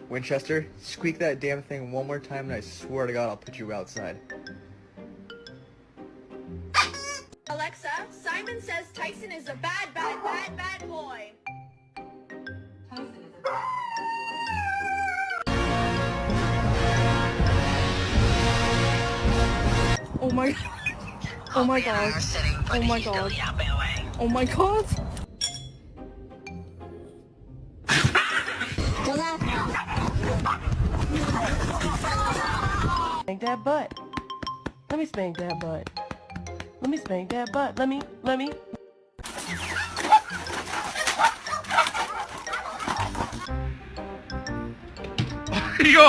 Winchester, squeak that damn thing one more time and I swear to God I'll put you outside. Alexa, Simon says Tyson is a bad boy. Oh my god. Oh my god. Oh my god. Oh my god. Spank that butt. Let me spank that butt. Let me spank that butt. Let me. Yo!